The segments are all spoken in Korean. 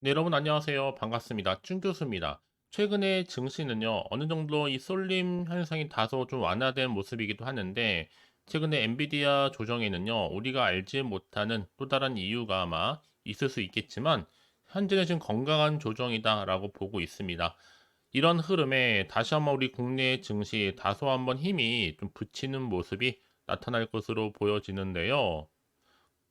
네, 여러분 안녕하세요. 반갑습니다. 준 교수입니다. 최근에 증시는요, 어느 정도 이 쏠림 현상이 다소 좀 완화된 모습이기도 하는데, 최근에 엔비디아 조정에는요, 우리가 알지 못하는 또 다른 이유가 아마 있을 수 있겠지만, 현재는 지금 건강한 조정이다라고 보고 있습니다. 이런 흐름에 다시 한번 우리 국내 증시 다소 한번 힘이 좀 붙이는 모습이 나타날 것으로 보여지는데요.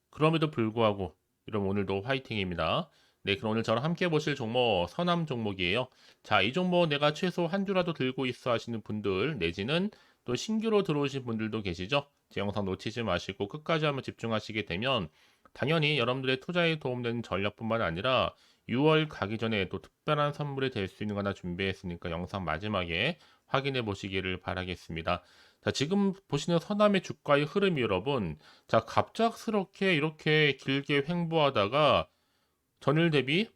그럼에도 불구하고 여러분 오늘도 화이팅입니다. 네, 그럼 오늘 저랑 함께 보실 종목 서남 종목이에요. 자, 이 종목 내가 최소 한 주라도 들고 있어 하시는 분들 내지는 또 신규로 들어오신 분들도 계시죠? 제 영상 놓치지 마시고 끝까지 한번 집중하시게 되면 당연히 여러분들의 투자에 도움되는 전략뿐만 아니라 6월 가기 전에 또 특별한 선물이 될 수 있는 거 하나 준비했으니까 영상 마지막에 확인해 보시기를 바라겠습니다. 자, 지금 보시는 서남의 주가의 흐름이 여러분, 자, 갑작스럽게 이렇게 길게 횡보하다가 전일 대비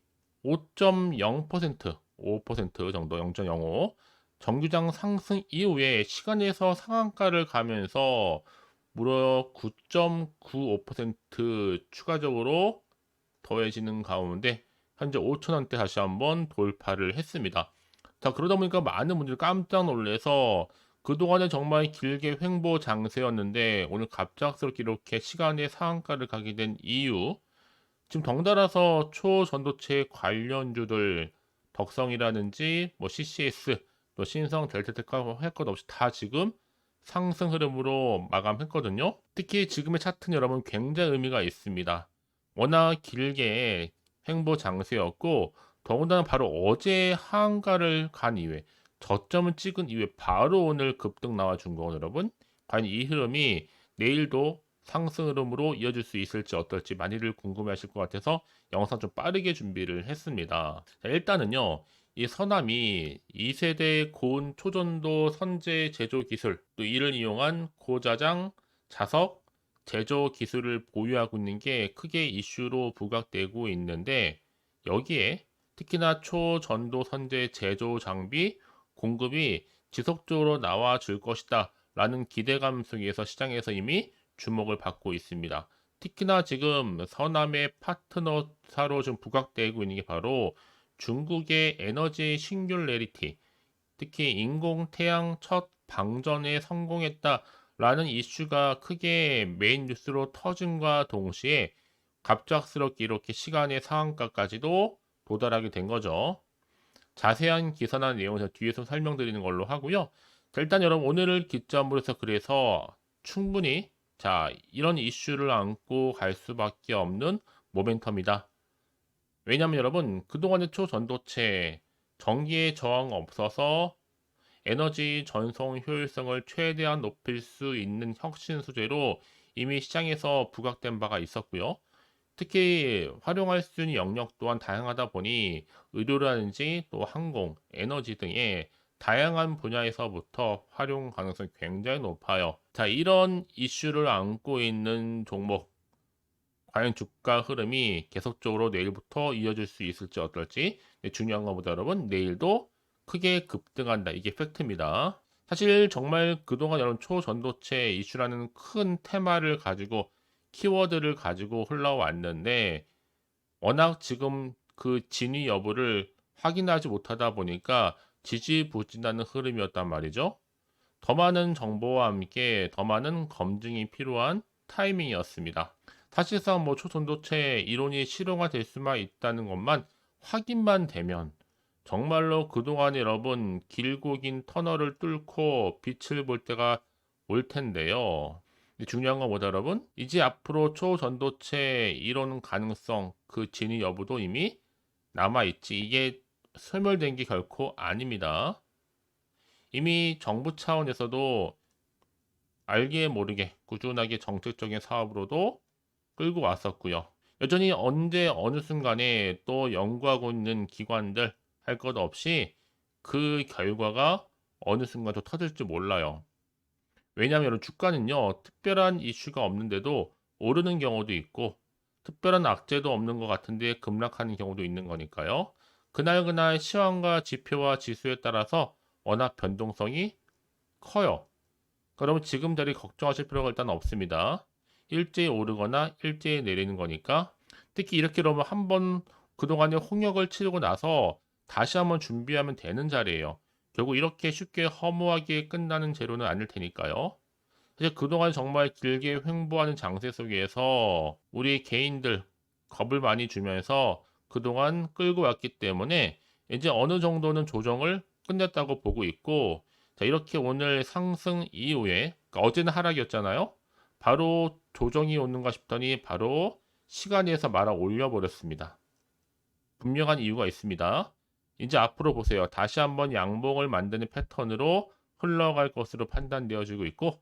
5.0%, 5% 정도, 0.05 정규장 상승 이후에 시간에서 상한가를 가면서 무려 9.95% 추가적으로 더해지는 가운데 현재 5천원대 다시 한번 돌파를 했습니다. 자, 그러다 보니까 많은 분들이 깜짝 놀래서 그동안에 정말 길게 횡보 장세였는데 오늘 갑작스럽게 이렇게 시간의 상한가를 가게 된 이유, 지금 덩달아서 초전도체 관련주들 덕성이라든지 뭐 CCS 또 신성 델타테크 할 것 없이 다 지금 상승 흐름으로 마감했거든요. 특히 지금의 차트는 여러분 굉장히 의미가 있습니다. 워낙 길게 횡보 장세였고 더군다나 바로 어제 하한가를 간 이후에 저점을 찍은 이후에 바로 오늘 급등 나와준 거 여러분, 과연 이 흐름이 내일도 상승 흐름으로 이어질 수 있을지 어떨지 많이들 궁금해하실 것 같아서 영상 좀 빠르게 준비를 했습니다. 자, 일단은요, 이 서남이 2세대 고온 초전도 선제 제조 기술, 또 이를 이용한 고자장 자석 제조 기술을 보유하고 있는 게 크게 이슈로 부각되고 있는데, 여기에 특히나 초전도 선제 제조 장비 공급이 지속적으로 나와 줄 것이다 라는 기대감 속에서 시장에서 이미 주목을 받고 있습니다. 특히나 지금 서남의 파트너사로 좀 부각되고 있는 게 바로 중국의 에너지 싱귤레리티, 특히 인공 태양 첫 방전에 성공했다라는 이슈가 크게 메인 뉴스로 터짐과 동시에 갑작스럽게 이렇게 시간의 상한가까지도 도달하게 된 거죠. 자세한 기사나 내용은 제가 뒤에서 설명드리는 걸로 하고요. 자, 일단 여러분 오늘을 기점으로 해서 그래서 충분히 자, 이런 이슈를 안고 갈 수밖에 없는 모멘텀이다. 왜냐면 여러분 그동안의 초전도체 전기에 저항 없어서 에너지 전송 효율성을 최대한 높일 수 있는 혁신 소재로 이미 시장에서 부각된 바가 있었고요. 특히 활용할 수 있는 영역 또한 다양하다 보니 의료라든지 또 항공, 에너지 등의 다양한 분야에서부터 활용 가능성이 굉장히 높아요. 자, 이런 이슈를 안고 있는 종목, 과연 주가 흐름이 계속적으로 내일부터 이어질 수 있을지 어떨지, 네, 중요한 것보다 여러분 내일도 크게 급등한다. 이게 팩트입니다. 사실 정말 그동안 여러분 초전도체 이슈라는 큰 테마를 가지고 키워드를 가지고 흘러왔는데 워낙 지금 그 진위 여부를 확인하지 못하다 보니까 지지부진하는 흐름이었단 말이죠. 더 많은 정보와 함께 더 많은 검증이 필요한 타이밍이었습니다. 사실상 뭐 초전도체 이론이 실용화될 수만 있다는 것만 확인만 되면 정말로 그동안 여러분 길고 긴 터널을 뚫고 빛을 볼 때가 올 텐데요. 근데 중요한 건 뭐다 여러분? 이제 앞으로 초전도체 이론 가능성 그 진위 여부도 이미 남아있지. 이게 소멸된 게 결코 아닙니다. 이미 정부 차원에서도 알게 모르게 꾸준하게 정책적인 사업으로도 끌고 왔었고요. 여전히 언제 어느 순간에 또 연구하고 있는 기관들 할 것 없이 그 결과가 어느 순간 또 터질지 몰라요. 왜냐하면 주가는요, 특별한 이슈가 없는데도 오르는 경우도 있고, 특별한 악재도 없는 것 같은데 급락하는 경우도 있는 거니까요. 그날그날 시황과 지표와 지수에 따라서 워낙 변동성이 커요. 그러면 지금 자리 걱정하실 필요가 일단 없습니다. 일제히 오르거나 일제히 내리는 거니까 특히 이렇게 그러면 한번 그동안에 홍역을 치르고 나서 다시 한번 준비하면 되는 자리예요. 결국 이렇게 쉽게 허무하게 끝나는 재료는 아닐 테니까요. 사실 그동안 정말 길게 횡보하는 장세 속에서 우리 개인들 겁을 많이 주면서 그동안 끌고 왔기 때문에 이제 어느 정도는 조정을 끝냈다고 보고 있고, 자, 이렇게 오늘 상승 이후에, 그러니까 어제는 하락이었잖아요. 바로 조정이 오는가 싶더니 바로 시간에서 말아 올려버렸습니다. 분명한 이유가 있습니다. 이제 앞으로 보세요. 다시 한번 양봉을 만드는 패턴으로 흘러갈 것으로 판단되어지고 있고,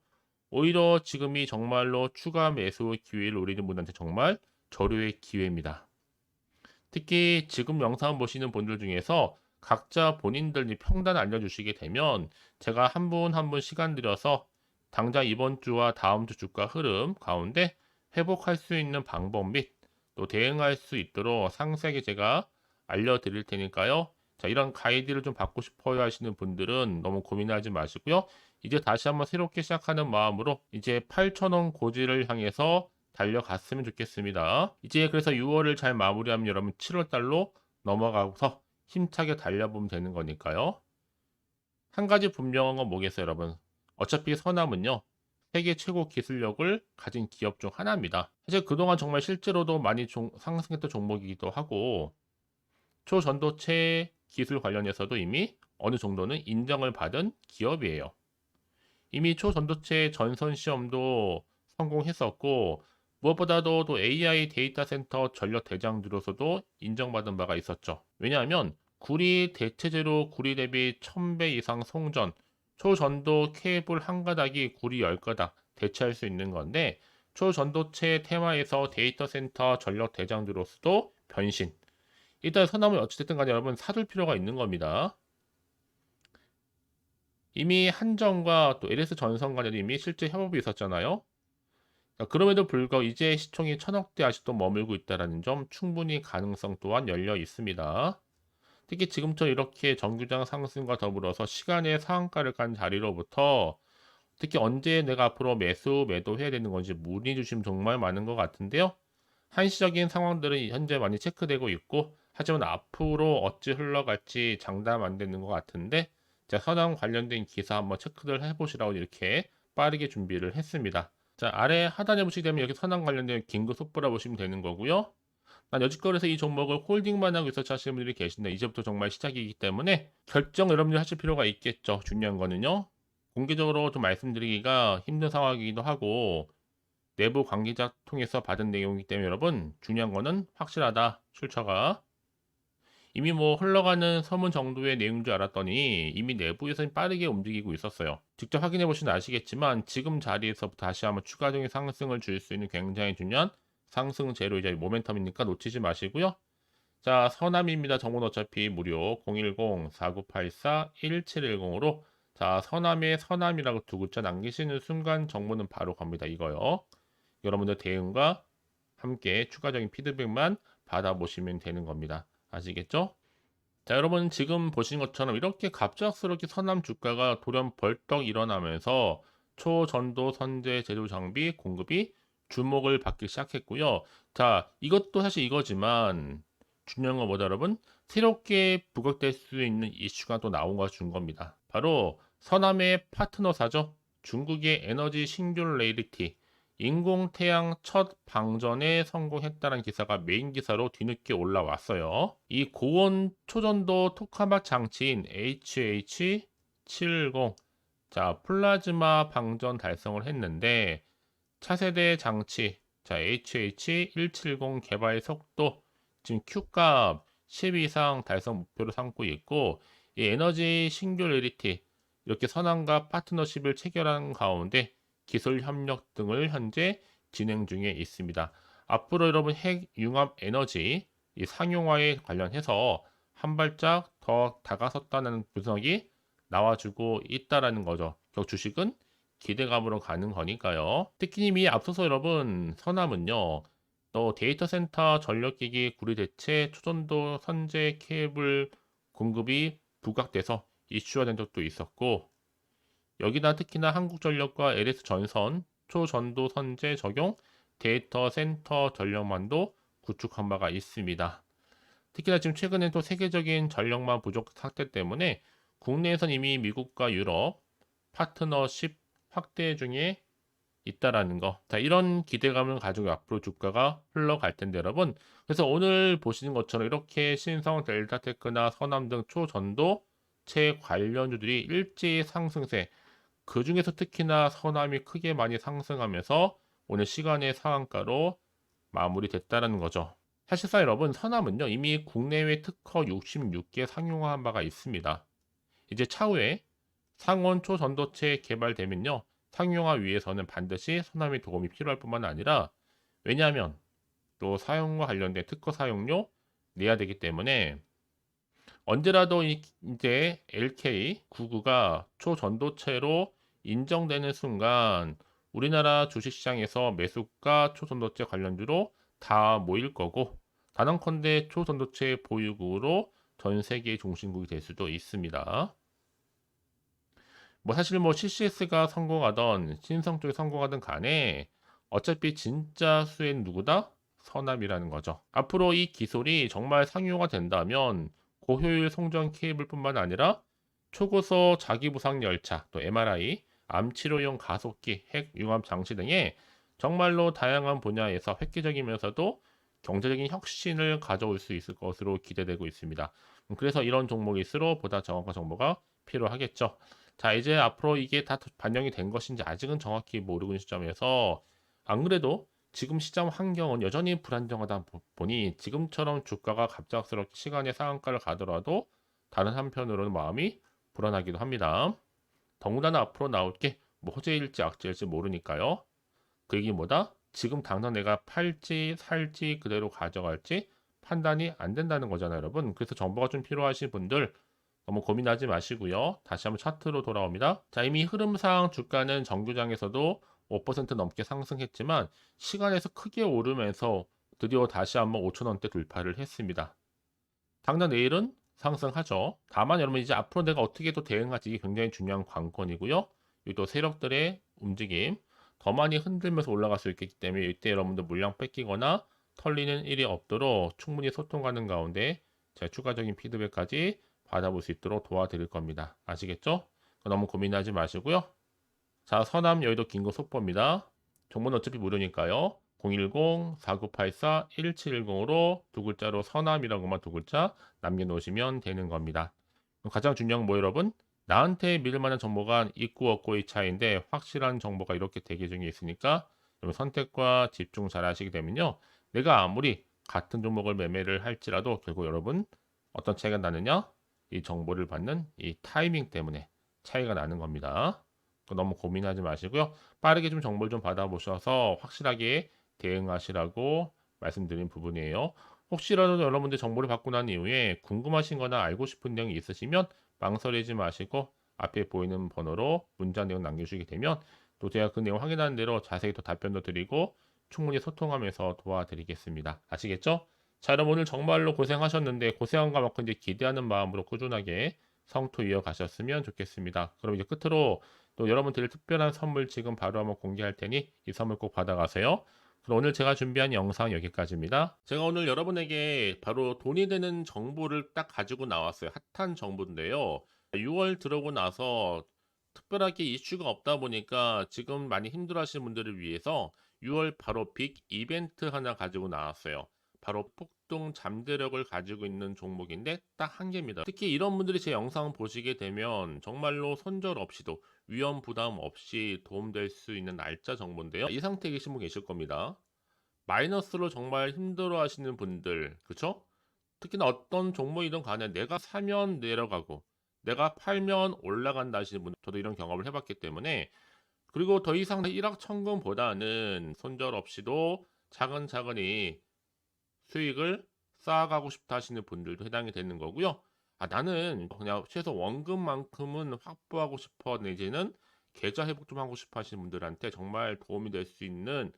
오히려 지금이 정말로 추가 매수 기회를 노리는 분한테 정말 절호의 기회입니다. 특히 지금 영상 보시는 분들 중에서 각자 본인들이 평단 알려주시게 되면 제가 한 분 한 분 시간 들여서 당장 이번 주와 다음 주 주가 흐름 가운데 회복할 수 있는 방법 및 또 대응할 수 있도록 상세하게 제가 알려드릴 테니까요. 자, 이런 가이드를 좀 받고 싶어요 하시는 분들은 너무 고민하지 마시고요. 이제 다시 한번 새롭게 시작하는 마음으로 이제 8,000원 고지를 향해서 달려갔으면 좋겠습니다. 이제 그래서 6월을 잘 마무리하면 여러분 7월 달로 넘어가서 힘차게 달려보면 되는 거니까요. 한 가지 분명한 건 뭐겠어요, 여러분? 어차피 서남은요, 세계 최고 기술력을 가진 기업 중 하나입니다. 사실 그동안 정말 실제로도 많이 상승했던 종목이기도 하고, 초전도체 기술 관련해서도 이미 어느 정도는 인정을 받은 기업이에요. 이미 초전도체 전선 시험도 성공했었고, 무엇보다도 또 AI 데이터 센터 전력 대장주로서도 인정받은 바가 있었죠. 왜냐하면 구리 대체재로 구리 대비 1000배 이상 송전, 초전도 케이블 한 가닥이 구리 10가닥 대체할 수 있는 건데, 초전도체 테마에서 데이터 센터 전력 대장주로서도 변신. 일단 서남을 어찌됐든 간에 여러분 사둘 필요가 있는 겁니다. 이미 한전과 또 LS 전선 간에도 이미 실제 협업이 있었잖아요. 그럼에도 불구하고 이제 시총이 1000억대 아직도 머물고 있다는 점 충분히 가능성 또한 열려 있습니다. 특히 지금처럼 이렇게 정규장 상승과 더불어서 시간의 상한가를 간 자리로부터 특히 언제 내가 앞으로 매도해야 되는 건지 문의 주심 정말 많은 것 같은데요. 한시적인 상황들은 현재 많이 체크되고 있고, 하지만 앞으로 어찌 흘러갈지 장담 안 되는 것 같은데, 자, 선암 관련된 기사 한번 체크를 해보시라고 이렇게 빠르게 준비를 했습니다. 자, 아래 하단에 보시게 되면 여기 선암 관련된 긴급 속보라 보시면 되는 거고요. 난 여지껏해서 이 종목을 홀딩만 하고 있어 하시는 분들이 계신데, 이제부터 정말 시작이기 때문에 결정 여러분들이 하실 필요가 있겠죠. 중요한 거는요. 공개적으로 좀 말씀드리기가 힘든 상황이기도 하고, 내부 관계자 통해서 받은 내용이기 때문에 여러분 중요한 거는 확실하다. 출처가 이미 뭐 흘러가는 서문 정도의 내용인 줄 알았더니 이미 내부에서 빠르게 움직이고 있었어요. 직접 확인해 보시면 아시겠지만 지금 자리에서부터 다시 한번 추가적인 상승을 줄 수 있는 굉장히 중요한 상승 재료이자 모멘텀이니까 놓치지 마시고요. 자, 서남입니다. 정보는 어차피 무료 010-4984-1710으로 자, 서남의 서남이라고 두 글자 남기시는 순간 정보는 바로 겁니다. 이거요. 여러분들 대응과 함께 추가적인 피드백만 받아보시면 되는 겁니다. 아시겠죠? 자, 여러분 지금 보시는 것처럼 이렇게 갑작스럽게 서남 주가가 돌연 벌떡 일어나면서 초전도 선제 제조 장비 공급이 주목을 받기 시작했고요. 자, 이것도 사실 이거지만 중요한 건 뭐다 여러분? 새롭게 부각될 수 있는 이슈가 또 나온 거 준 겁니다. 바로 서남의 파트너사죠. 중국의 에너지 싱귤레이리티 인공태양 첫 방전에 성공했다는 기사가 메인 기사로 뒤늦게 올라왔어요. 이 고온 초전도 토카막 장치인 HH70 자 플라즈마 방전 달성을 했는데 차세대 장치 자 HH170 개발 속도 지금 Q값 10 이상 달성 목표로 삼고 있고 이 에너지 싱귤레리티 이렇게 선언과 파트너십을 체결한 가운데 기술 협력 등을 현재 진행 중에 있습니다. 앞으로 여러분 핵 융합 에너지 이 상용화에 관련해서 한 발짝 더 다가섰다는 분석이 나와주고 있다라는 거죠. 결국 주식은 기대감으로 가는 거니까요. 특히 이미 앞서서 여러분 서남은요. 또 데이터 센터 전력기기 구리 대체 초전도 선제 케이블 공급이 부각돼서 이슈화된 적도 있었고 여기다 특히나 한국전력과 LS 전선 초전도 선제 적용 데이터 센터 전력만도 구축한 바가 있습니다. 특히나 지금 최근에 또 세계적인 전력망 부족 상태 때문에 국내에선 이미 미국과 유럽 파트너십 확대 중에 있다라는 거. 자, 이런 기대감을 가지고 앞으로 주가가 흘러갈 텐데 여러분. 그래서 오늘 보시는 것처럼 이렇게 신성, 델타테크나 서남 등 초전도체 관련주들이 일제히 상승세. 그 중에서 특히나 서남이 크게 많이 상승하면서 오늘 시간의 상한가로 마무리됐다라는 거죠. 사실상 여러분 서남은요 이미 국내외 특허 66개 상용화한 바가 있습니다. 이제 차후에 상온 초전도체 개발되면요 상용화 위해서는 반드시 서남의 도움이 필요할 뿐만 아니라 왜냐하면 또 사용과 관련된 특허 사용료 내야 되기 때문에 언제라도 이제 LK99가 초전도체로 인정되는 순간 우리나라 주식시장에서 매수가 초전도체 관련주로 다 모일 거고 단언컨대 초전도체 보유국으로 전 세계의 종신국이 될 수도 있습니다. 뭐 사실 뭐 CCS가 성공하던 신성 쪽이 성공하든 간에 어차피 진짜 수혜는 누구다? 서남이라는 거죠. 앞으로 이 기술이 정말 상용화 된다면 고효율 송전 케이블뿐만 아니라 초고속 자기부상 열차, 또 MRI, 암 치료용 가속기, 핵 융합 장치 등의 정말로 다양한 분야에서 획기적이면서도 경제적인 혁신을 가져올 수 있을 것으로 기대되고 있습니다. 그래서 이런 종목일수록 보다 정확한 정보가 필요하겠죠. 자, 이제 앞으로 이게 다 반영이 된 것인지 아직은 정확히 모르고 있는 시점에서 안 그래도 지금 시장 환경은 여전히 불안정하다 보니 지금처럼 주가가 갑작스럽게 시간의 상한가를 가더라도 다른 한편으로는 마음이 불안하기도 합니다. 더군다나 앞으로 나올 게 뭐 호재일지 악재일지 모르니까요. 그 얘기 뭐다? 지금 당장 내가 팔지 살지 그대로 가져갈지 판단이 안 된다는 거잖아요, 여러분. 그래서 정보가 좀 필요하신 분들 너무 고민하지 마시고요. 다시 한번 차트로 돌아옵니다. 자, 이미 흐름상 주가는 정규장에서도 5% 넘게 상승했지만 시간에서 크게 오르면서 드디어 다시 한번 5천원대 돌파를 했습니다. 당장 내일은 상승하죠. 다만 여러분 이제 앞으로 내가 어떻게 또 대응할지 이게 굉장히 중요한 관건이고요. 또 세력들의 움직임 더 많이 흔들면서 올라갈 수 있기 때문에 이때 여러분들 물량 뺏기거나 털리는 일이 없도록 충분히 소통하는 가운데 제가 추가적인 피드백까지 받아볼 수 있도록 도와드릴 겁니다. 아시겠죠? 너무 고민하지 마시고요. 자, 서남 여의도 긴급 속보입니다. 정보는 어차피 무료니까요. 010-4984-1710으로 두 글자로 서남이라고만 두 글자 남겨놓으시면 되는 겁니다. 가장 중요한 뭐 여러분? 나한테 믿을 만한 정보가 있고 없고의 차이인데 확실한 정보가 이렇게 대기 중에 있으니까 여러분 선택과 집중 잘 하시게 되면요. 내가 아무리 같은 종목을 매매를 할지라도 결국 여러분 어떤 차이가 나느냐? 이 정보를 받는 이 타이밍 때문에 차이가 나는 겁니다. 너무 고민하지 마시고요. 빠르게 좀 정보를 좀 받아보셔서 확실하게 대응하시라고 말씀드린 부분이에요. 혹시라도 여러분들 정보를 받고 난 이후에 궁금하신 거나 알고 싶은 내용이 있으시면 망설이지 마시고 앞에 보이는 번호로 문자 내용 남겨주시게 되면 또 제가 그 내용 확인하는 대로 자세히 더 답변도 드리고 충분히 소통하면서 도와드리겠습니다. 아시겠죠? 자, 여러분 오늘 정말로 고생하셨는데 고생한 것만큼 이제 기대하는 마음으로 꾸준하게 성토 이어가셨으면 좋겠습니다. 그럼 이제 끝으로 또 여러분 드릴 특별한 선물 지금 바로 한번 공개할 테니 이 선물 꼭 받아가세요. 그럼 오늘 제가 준비한 영상 여기까지입니다. 제가 오늘 여러분에게 바로 돈이 되는 정보를 딱 가지고 나왔어요. 핫한 정보인데요. 6월 들어오고 나서 특별하게 이슈가 없다 보니까 지금 많이 힘들어하시는 분들을 위해서 6월 바로 빅 이벤트 하나 가지고 나왔어요. 바로 폭등 잠재력을 가지고 있는 종목인데 딱 한 개입니다. 특히 이런 분들이 제 영상 보시게 되면 정말로 손절 없이도 위험 부담 없이 도움될 수 있는 날짜 정보인데요. 이 상태에 계신 분 계실 겁니다. 마이너스로 정말 힘들어 하시는 분들, 그쵸? 특히나 어떤 종목이든 간에 내가 사면 내려가고 내가 팔면 올라간다 하시는 분, 저도 이런 경험을 해봤기 때문에 그리고 더 이상 일확천금보다는 손절 없이도 차근차근히 수익을 쌓아가고 싶다 하시는 분들도 해당이 되는 거고요. 아, 나는 그냥 최소 원금만큼은 확보하고 싶어 내지는 계좌 회복 좀 하고 싶어 하시는 분들한테 정말 도움이 될 수 있는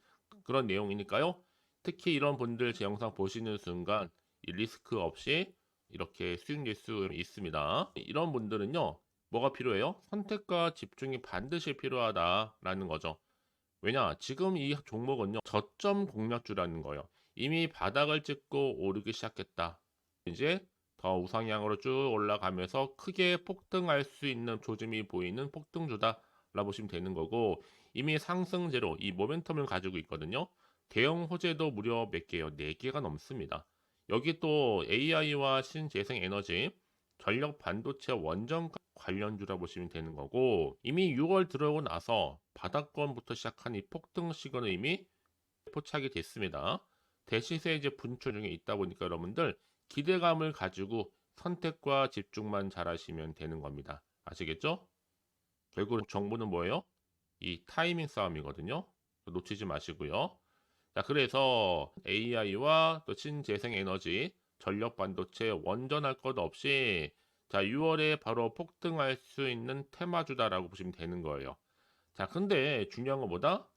그런 내용이니까요. 특히 이런 분들 제 영상 보시는 순간 이 리스크 없이 이렇게 수익 낼 수 있습니다. 이런 분들은요. 뭐가 필요해요? 선택과 집중이 반드시 필요하다라는 거죠. 왜냐? 지금 이 종목은요. 저점 공략주라는 거예요. 이미 바닥을 찍고 오르기 시작했다. 이제 더 우상향으로 쭉 올라가면서 크게 폭등할 수 있는 조짐이 보이는 폭등주다라고 보시면 되는 거고, 이미 상승제로 이 모멘텀을 가지고 있거든요. 대형 호재도 무려 몇 개요? 4개가 넘습니다. 여기 또 AI와 신재생 에너지, 전력 반도체 원전 관련주라 보시면 되는 거고, 이미 6월 들어오고 나서 바닥권부터 시작한 이 폭등 시그널 이미 포착이 됐습니다. 대시세 이제 분출 중에 있다 보니까 여러분들 기대감을 가지고 선택과 집중만 잘하시면 되는 겁니다. 아시겠죠? 결국 정보는 뭐예요? 이 타이밍 싸움이거든요. 놓치지 마시고요. 자, 그래서 AI와 또 신재생 에너지, 전력 반도체 원전할 것 없이 자, 6월에 바로 폭등할 수 있는 테마주다라고 보시면 되는 거예요. 자, 근데 중요한 것보다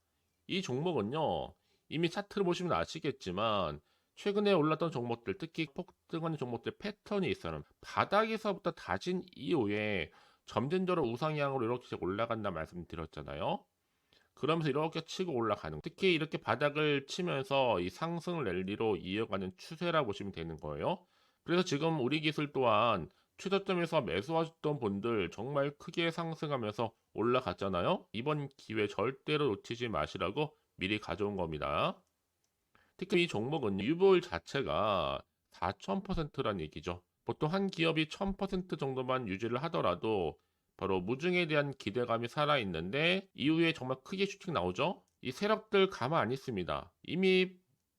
이 종목은요, 이미 차트를 보시면 아시겠지만, 최근에 올랐던 종목들, 특히 폭등하는 종목들 패턴이 있어요. 바닥에서부터 다진 이후에 점진적으로 우상향으로 이렇게 올라간다 말씀드렸잖아요. 그러면서 이렇게 치고 올라가는, 특히 이렇게 바닥을 치면서 이 상승 랠리로 이어가는 추세라 보시면 되는 거예요. 그래서 지금 우리 기술 또한 최저점에서 매수하셨던 분들 정말 크게 상승하면서 올라갔잖아요. 이번 기회 절대로 놓치지 마시라고 미리 가져온 겁니다. 특히 이 종목은 유볼 자체가 4000%란 얘기죠. 보통 한 기업이 1000% 정도만 유지를 하더라도 바로 무중에 대한 기대감이 살아있는데 이후에 정말 크게 슈팅 나오죠. 이 세력들 가만 안 있습니다. 이미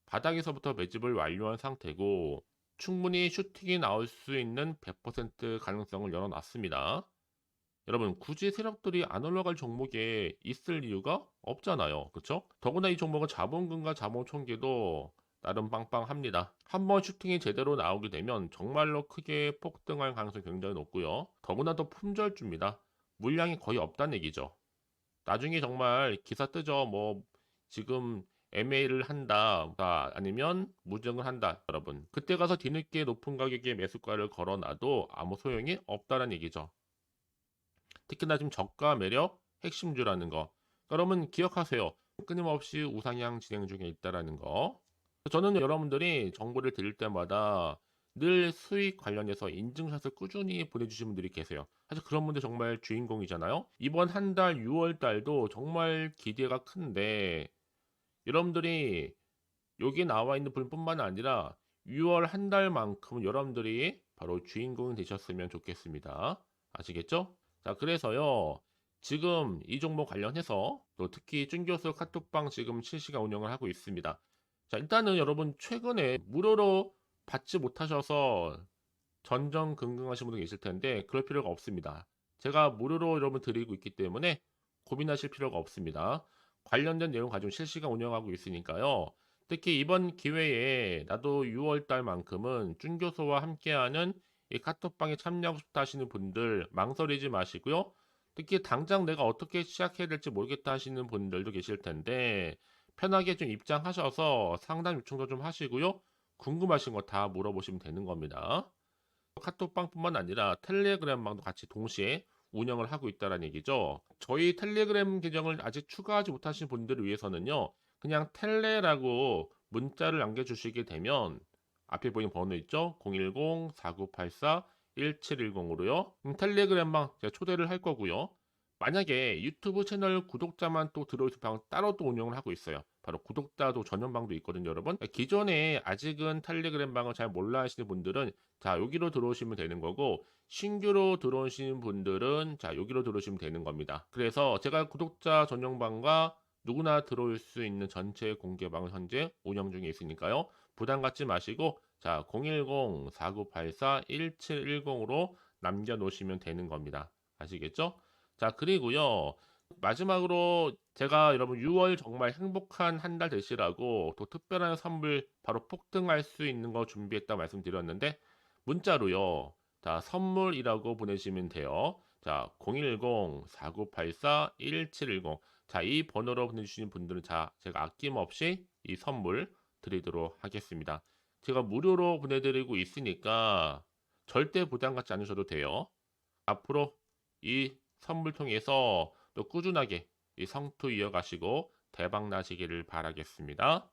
바닥에서부터 매집을 완료한 상태고 충분히 슈팅이 나올 수 있는 100% 가능성을 열어놨습니다. 여러분 굳이 세력들이 안 올라갈 종목에 있을 이유가 없잖아요. 그렇죠? 더구나 이 종목은 자본금과 자본 총계도 나름 빵빵합니다. 한번 슈팅이 제대로 나오게 되면 정말로 크게 폭등할 가능성이 굉장히 높고요. 더구나 더 품절주입니다. 물량이 거의 없다는 얘기죠. 나중에 정말 기사 뜨죠. 뭐 지금 MA를 한다, 아니면 무증을 한다, 여러분. 그때 가서 뒤늦게 높은 가격에 매수가를 걸어놔도 아무 소용이 없다는 얘기죠. 특히나 지금 저가 매력 핵심주라는 거. 여러분 기억하세요. 끊임없이 우상향 진행 중에 있다라는 거. 저는 여러분들이 정보를 드릴 때마다 늘 수익 관련해서 인증샷을 꾸준히 보내주신 분들이 계세요. 사실 그런 분들 정말 주인공이잖아요. 이번 한 달 6월 달도 정말 기대가 큰데 여러분들이 여기 나와 있는 분뿐만 아니라 6월 한 달만큼 여러분들이 바로 주인공이 되셨으면 좋겠습니다. 아시겠죠? 자, 그래서요. 지금 이 종목 관련해서 또 특히 쭌교수 카톡방 지금 실시간 운영을 하고 있습니다. 자, 일단은 여러분 최근에 무료로 받지 못하셔서 전전긍긍하신 분들 계실 텐데 그럴 필요가 없습니다. 제가 무료로 여러분 드리고 있기 때문에 고민하실 필요가 없습니다. 관련된 내용 가지고 실시간 운영하고 있으니까요. 특히 이번 기회에 나도 6월 달만큼은 쭌교수와 함께하는 이 카톡방에 참여하고 싶다 하시는 분들 망설이지 마시고요. 특히 당장 내가 어떻게 시작해야 될지 모르겠다 하시는 분들도 계실 텐데 편하게 좀 입장하셔서 상담 요청도 좀 하시고요. 궁금하신 거 다 물어보시면 되는 겁니다. 카톡방뿐만 아니라 텔레그램방도 같이 동시에 운영을 하고 있다는 얘기죠. 저희 텔레그램 계정을 아직 추가하지 못하신 분들을 위해서는요. 그냥 텔레라고 문자를 남겨주시게 되면 앞에 보이는 번호 있죠? 010-4984-1710으로요. 텔레그램방 제가 초대를 할 거고요. 만약에 유튜브 채널 구독자만 또 들어오실 방 따로 또 운영을 하고 있어요. 바로 구독자도 전용방도 있거든요, 여러분. 기존에 아직은 텔레그램 방을 잘 몰라 하시는 분들은 자, 여기로 들어오시면 되는 거고 신규로 들어오시는 분들은 자, 여기로 들어오시면 되는 겁니다. 그래서 제가 구독자 전용방과 누구나 들어올 수 있는 전체 공개방을 현재 운영 중에 있으니까요. 부담 갖지 마시고 자, 010-4984-1710으로 남겨놓으시면 되는 겁니다. 아시겠죠? 자, 그리고요. 마지막으로 제가 여러분 6월 정말 행복한 한 달 되시라고 또 특별한 선물 바로 폭등할 수 있는 거 준비했다 말씀드렸는데 문자로요. 자, 선물이라고 보내시면 돼요. 자, 010-4984-1710. 자, 이 번호로 보내주시는 분들은 자, 제가 아낌없이 이 선물 드리도록 하겠습니다. 제가 무료로 보내드리고 있으니까 절대 부담 갖지 않으셔도 돼요. 앞으로 이 선물 통해서 또 꾸준하게 이 성투 이어가시고 대박 나시기를 바라겠습니다.